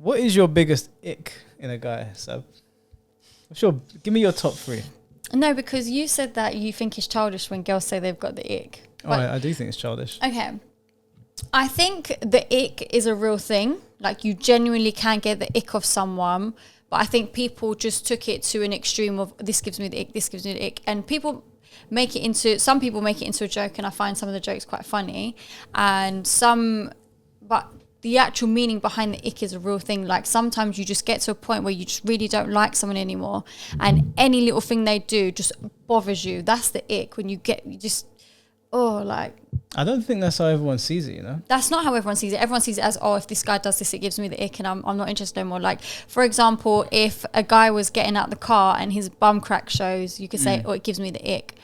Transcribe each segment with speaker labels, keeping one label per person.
Speaker 1: What is your biggest ick in a guy, Sab? Give me your top 3.
Speaker 2: No, because you said that you think it's childish when girls say they've got the ick.
Speaker 1: Oh, I do think it's childish.
Speaker 2: Okay. I think the ick is a real thing. Like, you genuinely can get the ick of someone, but I think people just took it to an extreme of this gives me the ick, this gives me the ick. And some people make it into a joke, and I find some of the jokes quite funny. But the actual meaning behind the ick is a real thing. Like, sometimes you just get to a point where you just really don't like someone anymore, and any little thing they do just bothers you. That's the ick. When
Speaker 1: I don't think that's how everyone sees it, you know?
Speaker 2: That's not how everyone sees it. Everyone sees it as, if this guy does this, it gives me the ick, and I'm not interested anymore. Like, for example, if a guy was getting out the car and his bum crack shows, you could say, it gives me the ick.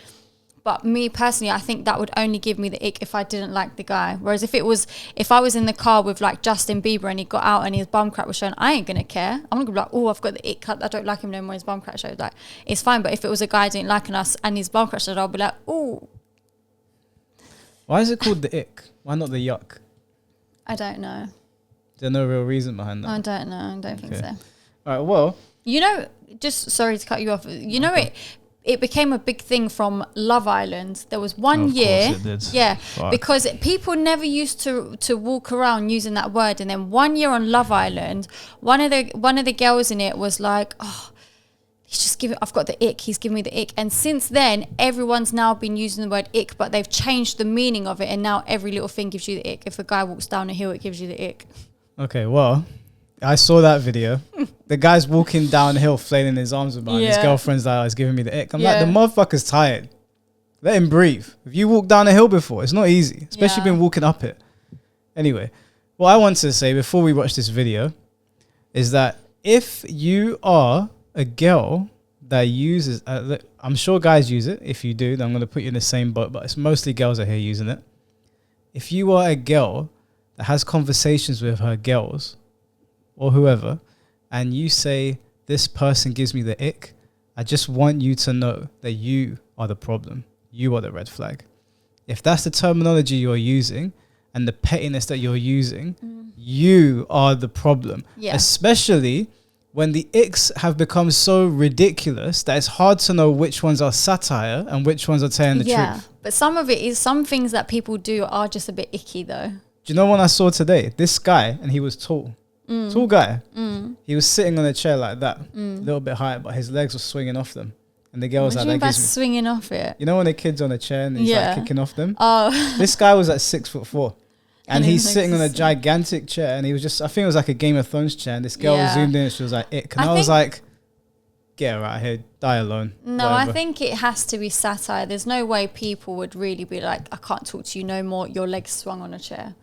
Speaker 2: But me personally, I think that would only give me the ick if I didn't like the guy. Whereas if I was in the car with like Justin Bieber and he got out and his bum crack was showing, I ain't gonna care. I'm gonna be like, I've got the ick. I don't like him no more. His bum crack shows. Like, it's fine. But if it was a guy I didn't like us and his bum crack showed, I'll be like,
Speaker 1: Why is it called the ick? Why not the yuck?
Speaker 2: I don't know.
Speaker 1: There's no real reason behind that.
Speaker 2: I don't know. I don't think so.
Speaker 1: All right. Well,
Speaker 2: just sorry to cut you off. It became a big thing from Love Island. There was one year.
Speaker 1: Of course it did.
Speaker 2: Yeah,
Speaker 1: Fuck.
Speaker 2: because people never used to walk around using that word. And then 1 year on Love Island, one of the girls in it was like, I've got the ick. He's giving me the ick. And since then, everyone's now been using the word ick, but they've changed the meaning of it. And now every little thing gives you the ick. If a guy walks down a hill, it gives you the ick.
Speaker 1: Okay, well, I saw that video. The guy's walking downhill, flailing his arms about. His girlfriend's like, he's giving me the ick. I'm like, the motherfucker's tired. Let him breathe. If you walk down a hill before, it's not easy, especially been walking up it. Anyway, what I want to say before we watch this video is that if you are a girl that uses, I'm sure guys use it. If you do, then I'm going to put you in the same boat, but it's mostly girls out here using it. If you are a girl that has conversations with her girls or whoever, and you say, this person gives me the ick, I just want you to know that you are the problem. You are the red flag. If that's the terminology you're using and the pettiness that you're using, you are the problem. Yeah. Especially when the icks have become so ridiculous that it's hard to know which ones are satire and which ones are telling the truth.
Speaker 2: But some of it is, some things that people do are just a bit icky though.
Speaker 1: Do you know what I saw today? This guy, and he was tall. Tall guy. He was sitting on a chair like that, a little bit higher, but his legs were swinging off them. And the girl was like,
Speaker 2: that swinging off it?
Speaker 1: You know when the kid's on a chair and he's like kicking off them? Oh. This guy was at 6'4". And he's sitting on a gigantic chair, and he was just, I think it was like a Game of Thrones chair, and this girl zoomed in and she was like, ick. And I was like, get her out of here, die alone.
Speaker 2: No,
Speaker 1: whatever.
Speaker 2: I think it has to be satire. There's no way people would really be like, I can't talk to you no more, your legs swung on a chair.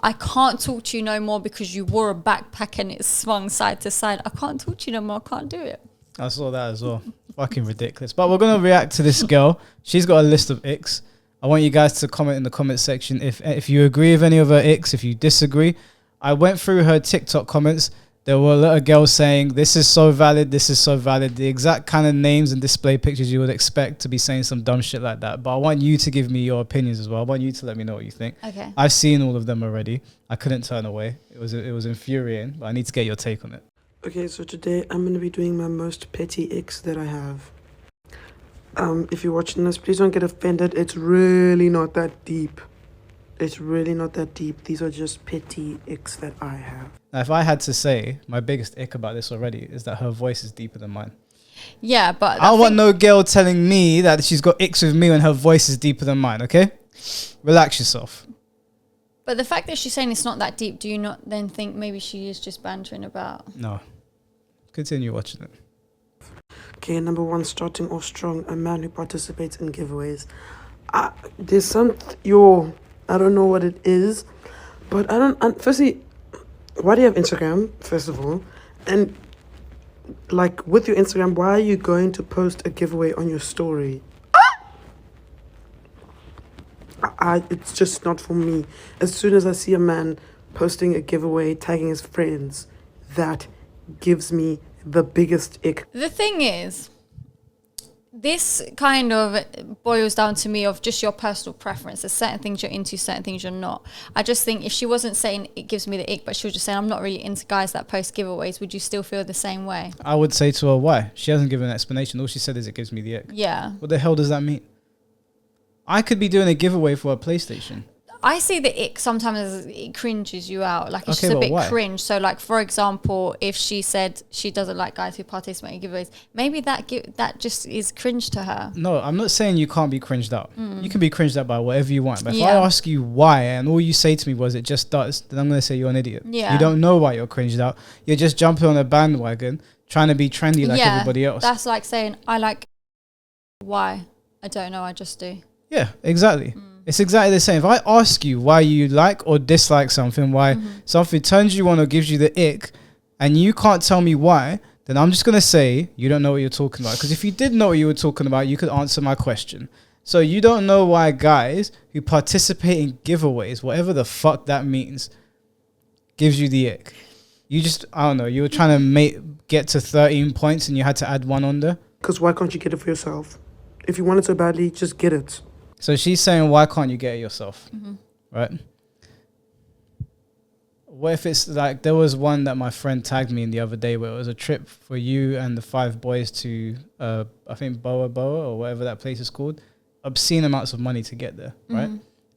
Speaker 2: I can't talk to you no more because you wore a backpack and it swung side to side. I can't talk to you no more, I can't do it.
Speaker 1: I saw that as well. Fucking ridiculous. But we're going to react to this girl. She's got a list of icks. I want you guys to comment in the comment section if you agree with any of her icks, if you disagree. I went through her TikTok comments. There were a lot of girls saying, this is so valid, this is so valid. The exact kind of names and display pictures you would expect to be saying some dumb shit like that. But I want you to give me your opinions as well. I want you to let me know what you think.
Speaker 2: Okay.
Speaker 1: I've seen all of them already. I couldn't turn away. It was infuriating, but I need to get your take on it.
Speaker 3: Okay, so today I'm going to be doing my most petty icks that I have. If you're watching this, please don't get offended. It's really not that deep. It's really not that deep. These are just petty icks that I have.
Speaker 1: Now, if I had to say, my biggest ick about this already is that her voice is deeper than mine.
Speaker 2: Yeah, but...
Speaker 1: I want no girl telling me that she's got icks with me when her voice is deeper than mine, okay? Relax yourself.
Speaker 2: But the fact that she's saying it's not that deep, do you not then think maybe she is just bantering about?
Speaker 1: No. Continue watching it.
Speaker 3: Okay, number 1, starting off strong, a man who participates in giveaways. There's some... I don't know what it is, but firstly, why do you have Instagram, first of all? And, like, with your Instagram, why are you going to post a giveaway on your story? It's just not for me. As soon as I see a man posting a giveaway, tagging his friends, that gives me the biggest ick.
Speaker 2: The thing is, This kind of boils down to me of just your personal preference. There's certain things you're into, certain things you're not. I just think if she wasn't saying it gives me the ick, but she was just saying I'm not really into guys that post giveaways, would you still feel the same way?
Speaker 1: I would say to her why. She hasn't given an explanation. All she said is it gives me the ick.
Speaker 2: Yeah.
Speaker 1: What the hell does that mean? I could be doing a giveaway for a PlayStation.
Speaker 2: I see the ick sometimes as it cringes you out. Like, it's
Speaker 1: Okay,
Speaker 2: just a
Speaker 1: but
Speaker 2: bit
Speaker 1: why?
Speaker 2: cringe. So, like, for example, if she said she doesn't like guys who participate in giveaways, maybe that just is cringe to her.
Speaker 1: No, I'm not saying you can't be cringed out. You can be cringed out by whatever you want. But if I
Speaker 2: Yeah.
Speaker 1: ask you why and all you say to me was it just does, then I'm going to say you're an idiot.
Speaker 2: Yeah.
Speaker 1: You don't know why you're cringed out. You're just jumping on a bandwagon trying to be trendy like everybody else.
Speaker 2: That's like saying, I like why? I don't know, I just do.
Speaker 1: Yeah, exactly. It's exactly the same. If I ask you why you like or dislike something, why something turns you on or gives you the ick, and you can't tell me why, then I'm just going to say you don't know what you're talking about. Because if you did know what you were talking about, you could answer my question. So you don't know why guys who participate in giveaways, whatever the fuck that means, gives you the ick. You just, I don't know, you were trying to get to 13 points and you had to add one on there.
Speaker 3: Because why can't you get it for yourself? If you want it so badly, just get it.
Speaker 1: So she's saying, why can't you get it yourself? Right? What if it's like, there was one that my friend tagged me in the other day where it was a trip for you and the 5 boys to, I think Boa Boa or whatever that place is called. Obscene amounts of money to get there, right?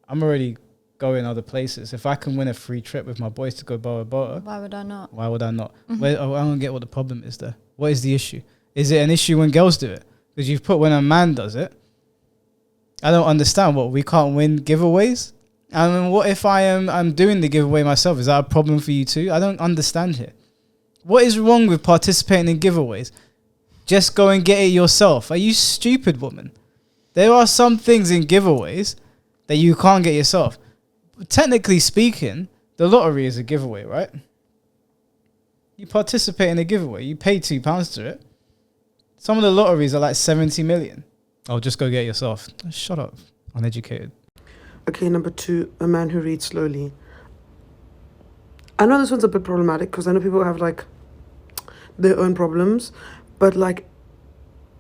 Speaker 1: I'm already going other places. If I can win a free trip with my boys to go Boa Boa,
Speaker 2: Why would I not?
Speaker 1: why would I not? I don't get what the problem is there. What is the issue? Is it an issue when girls do it? Because you've put when a man does it. I don't understand. What, we can't win giveaways? I mean, what if I'm doing the giveaway myself? Is that a problem for you too? I don't understand here. What is wrong with participating in giveaways? Just go and get it yourself. Are you stupid, woman? There are some things in giveaways that you can't get yourself. Technically speaking, the lottery is a giveaway, right? You participate in a giveaway. You pay £2 to it. Some of the lotteries are like 70 million. Oh, just go get it yourself. Shut up, uneducated.
Speaker 3: Okay, number 2, a man who reads slowly. I know this one's a bit problematic because I know people have like their own problems, but like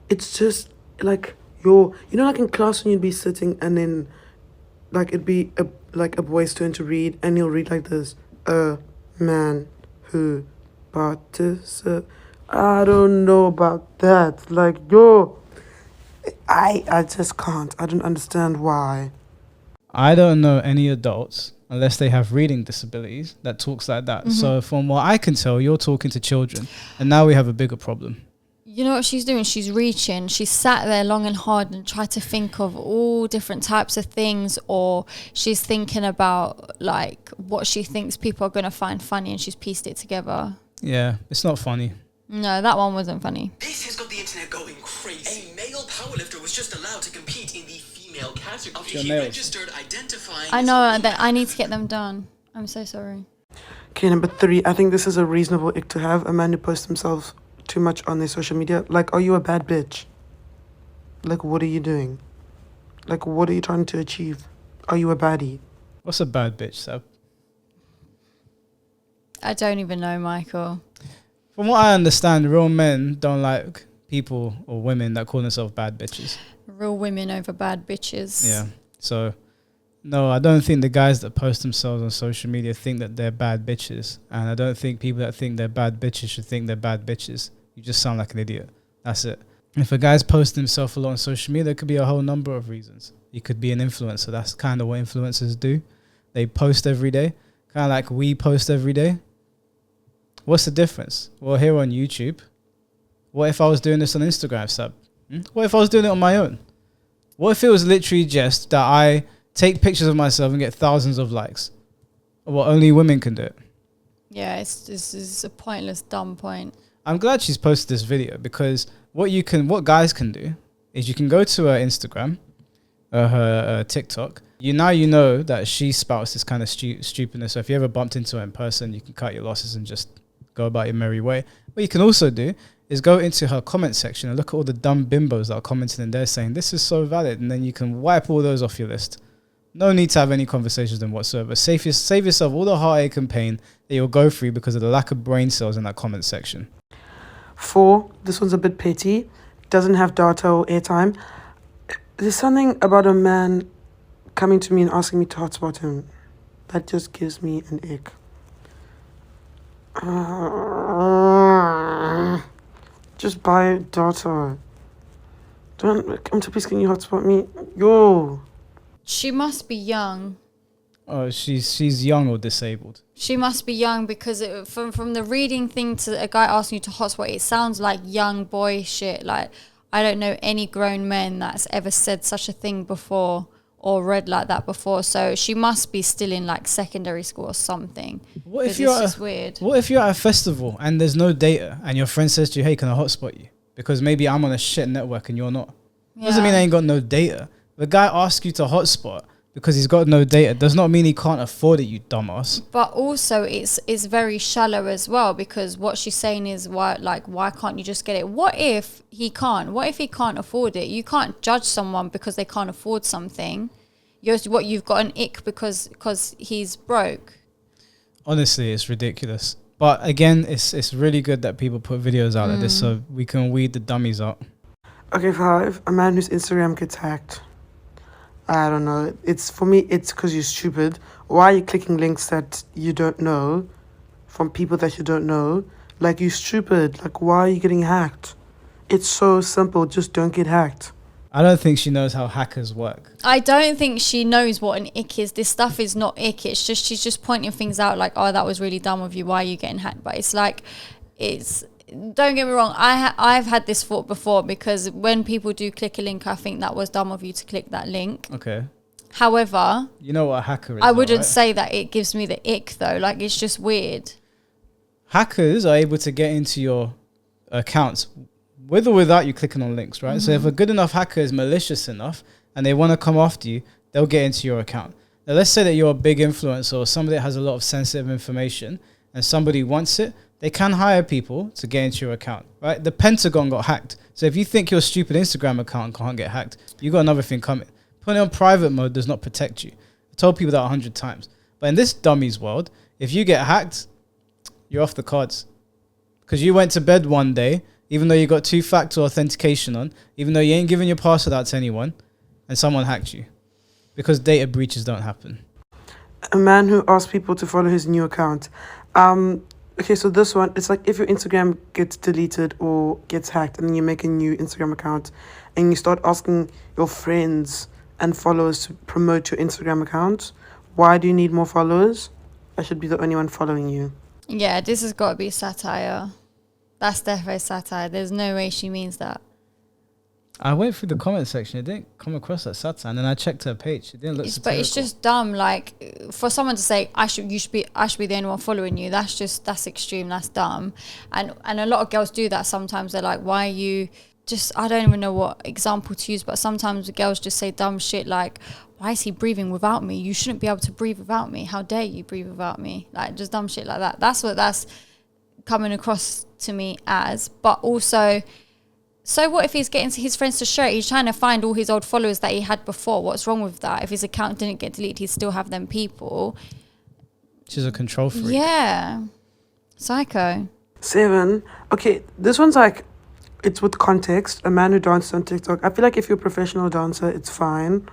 Speaker 3: it's just like like in class when you'd be sitting and then like it'd be a boy's turn to read and he'll read like this, a man who participates. I don't know about that. Like, I just can't. I don't understand why.
Speaker 1: I don't know any adults, unless they have reading disabilities, that talks like that. So from what I can tell, you're talking to children. And now we have a bigger problem.
Speaker 2: You know what she's doing? She's reaching. She sat there long and hard and tried to think of all different types of things, or she's thinking about like what she thinks people are going to find funny, and she's pieced it together.
Speaker 1: Yeah, it's not funny.
Speaker 2: No, that one wasn't funny.
Speaker 4: This has got the internet going crazy. A male powerlifter was just allowed to compete in the female category after he registered identifying.
Speaker 2: I know that I need to get them done. I'm so sorry.
Speaker 3: Okay, number 3. I think this is a reasonable ick to have. A man who posts themselves too much on their social media. Like, are you a bad bitch? Like, what are you doing? Like, what are you trying to achieve? Are you a baddie?
Speaker 1: What's a bad bitch, Sab?
Speaker 2: I don't even know, Michael.
Speaker 1: From what I understand, real men don't like people or women that call themselves bad bitches.
Speaker 2: Real women over bad bitches.
Speaker 1: Yeah. So, no, I don't think the guys that post themselves on social media think that they're bad bitches. And I don't think people that think they're bad bitches should think they're bad bitches. You just sound like an idiot. That's it. If a guy's posting himself a lot on social media, there could be a whole number of reasons. He could be an influencer. That's kind of what influencers do. They post every day. Kind of like we post every day. What's the difference? Well, here on YouTube, what if I was doing this on Instagram, Sab? What if I was doing it on my own? What if it was literally just that I take pictures of myself and get thousands of likes? Well, only women can do it.
Speaker 2: Yeah, this is a pointless, dumb point.
Speaker 1: I'm glad she's posted this video because what guys can do is you can go to her Instagram, her TikTok. You know that she spouts this kind of stupidness. So if you ever bumped into her in person, you can cut your losses and just go about your merry way. What you can also do is go into her comment section and look at all the dumb bimbos that are commenting in there saying, this is so valid. And then you can wipe all those off your list. No need to have any conversations with them whatsoever. Save yourself all the heartache and pain that you'll go through because of the lack of brain cells in that comment section.
Speaker 3: 4, this one's a bit petty. doesn't have data or airtime. There's something about a man coming to me and asking me to hotspot him that just gives me an ick. Just buy data. Please, can you hotspot me? Yo.
Speaker 2: She must be young.
Speaker 1: Oh, she's young or disabled.
Speaker 2: She must be young because from the reading thing to a guy asking you to hotspot, it sounds like young boy shit. Like, I don't know any grown men that's ever said such a thing before or read like that before. So she must be still in like secondary school or something.
Speaker 1: What if you're
Speaker 2: just weird?
Speaker 1: What if you're at a festival and there's no data and your friend says to you, "Hey, can I hotspot you?" Because maybe I'm on a shit network and you're not.
Speaker 2: Yeah.
Speaker 1: Doesn't mean I ain't got no data. The guy asks you to hotspot because he's got no data does not mean he can't afford it, you dumbass.
Speaker 2: But also it's very shallow as well, because what she's saying is why can't you just get it? What if he can't? What if he can't afford it? You can't judge someone because they can't afford something. You've got an ick because he's broke.
Speaker 1: Honestly, it's ridiculous. But again, it's really good that people put videos out like this so we can weed the dummies out.
Speaker 3: Okay, 5. A man whose Instagram gets hacked. I don't know. For me, it's because you're stupid. Why are you clicking links that you don't know from people that you don't know? Like, you're stupid. Like, why are you getting hacked? It's so simple. Just don't get hacked.
Speaker 1: I don't think she knows how hackers work.
Speaker 2: I don't think she knows what an ick is. This stuff is not ick. It's just she's just pointing things out like, oh, that was really dumb of you. Why are you getting hacked? But it's like, don't get me wrong. I've had this thought before, because when people do click a link, I think that was dumb of you to click that link.
Speaker 1: Okay.
Speaker 2: However,
Speaker 1: you know what a hacker is.
Speaker 2: I wouldn't
Speaker 1: right?
Speaker 2: say that it gives me the ick though. Like, it's just weird.
Speaker 1: Hackers are able to get into your accounts with or without you clicking on links, right? So if a good enough hacker is malicious enough and they want to come after you, they'll get into your account. Now, let's say that you're a big influencer or somebody that has a lot of sensitive information and somebody wants it, they can hire people to get into your account, right? The Pentagon got hacked. So if you think your stupid Instagram account can't get hacked, you got another thing coming. Putting it on private mode does not protect you. I told people that 100 times. But in this dummies world, if you get hacked, you're off the cards. Because you went to bed one day, even though you got 2-factor authentication on, even though you ain't giving your password out to anyone, and someone hacked you. Because data breaches don't happen.
Speaker 3: A man who asked people to follow his new account. Okay, so this one, it's like if your Instagram gets deleted or gets hacked and then you make a new Instagram account and you start asking your friends and followers to promote your Instagram account. Why do you need more followers? I should be the only one following you.
Speaker 2: Yeah, this has got to be satire. That's definitely satire. There's no way she means that.
Speaker 1: I went through the comment section. It didn't come across as satire, and then I checked her page. It didn't look satirical.
Speaker 2: But it's just dumb. Like, for someone to say I should be the only one following you. That's extreme. That's dumb. And a lot of girls do that sometimes. They're like, why are you just? I don't even know what example to use. But sometimes the girls just say dumb shit like, why is he breathing without me? You shouldn't be able to breathe without me. How dare you breathe without me? Like, just dumb shit like that. That's what that's coming across to me as. But also, so what if he's getting his friends to share it? He's trying to find all his old followers that he had before. What's wrong with that? If his account didn't get deleted, he'd still have them people.
Speaker 1: She's a control freak.
Speaker 2: Yeah. Psycho.
Speaker 3: 7. Okay, this one's like, it's with context. A man who dances on TikTok. I feel like if you're a professional dancer, it's fine.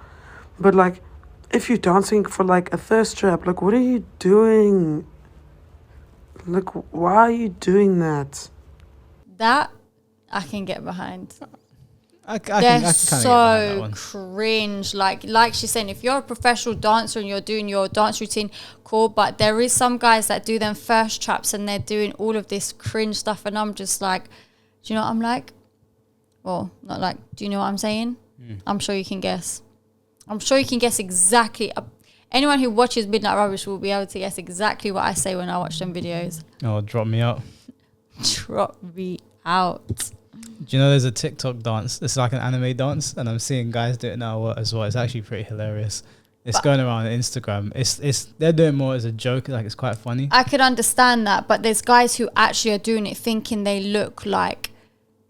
Speaker 3: But like, if you're dancing for like a thirst trap, like, what are you doing? Like, why are you doing that?
Speaker 2: That I can get behind.
Speaker 1: I
Speaker 2: They're
Speaker 1: can
Speaker 2: so cringe. Like she's saying, if you're a professional dancer and you're doing your dance routine, cool. But there is some guys that do them first traps and they're doing all of this cringe stuff, and I'm just like, do you know what I'm like? Well, not like, do you know what I'm saying? I'm sure you can guess. I'm sure you can guess exactly. Anyone who watches Midnight Rubbish will be able to guess exactly what I say when I watch them videos.
Speaker 1: Oh, drop me out.
Speaker 2: Drop me out.
Speaker 1: Do you know there's a TikTok dance? It's like an anime dance, and I'm seeing guys do it now as well. It's actually pretty hilarious. It's going around on Instagram. It's they're doing more as a joke, like it's quite funny.
Speaker 2: I could understand that, but there's guys who actually are doing it thinking they look like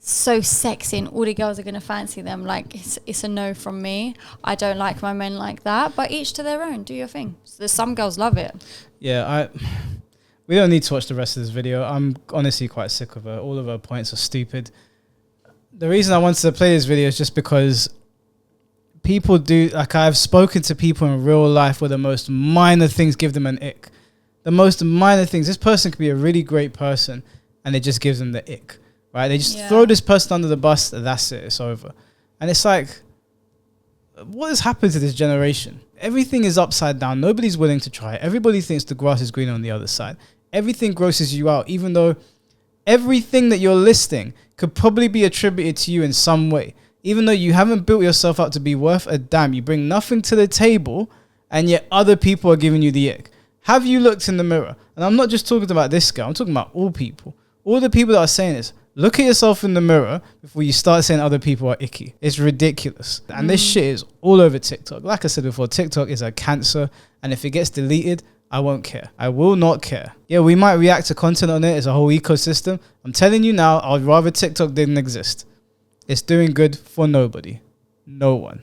Speaker 2: so sexy and all the girls are gonna fancy them. Like, it's a no from me. I don't like my men like that, but each to their own. Do your thing. So there's some girls love it.
Speaker 1: Yeah, we don't need to watch the rest of this video. I'm honestly quite sick of her. All of her points are stupid. The reason I wanted to play this video is just because people do, like, I've spoken to people in real life where the most minor things give them an ick. The most minor things. This person could be a really great person and it just gives them the ick, right? They just throw this person under the bus. That's it. It's over. And it's like, what has happened to this generation? Everything is upside down. Nobody's willing to try it. Everybody thinks the grass is greener on the other side. Everything grosses you out, even though everything that you're listing could probably be attributed to you in some way. Even though you haven't built yourself up to be worth a damn, you bring nothing to the table, and yet other people are giving you the ick. Have you looked in the mirror? And I'm not just talking about this guy, I'm talking about all people. All the people that are saying this, look at yourself in the mirror before you start saying other people are icky. It's ridiculous. And this shit is all over TikTok. Like I said before, TikTok is a cancer, and if it gets deleted, I won't care. I will not care. Yeah, we might react to content on it. It's a whole ecosystem. I'm telling you now, I'd rather TikTok didn't exist. It's doing good for nobody. No one.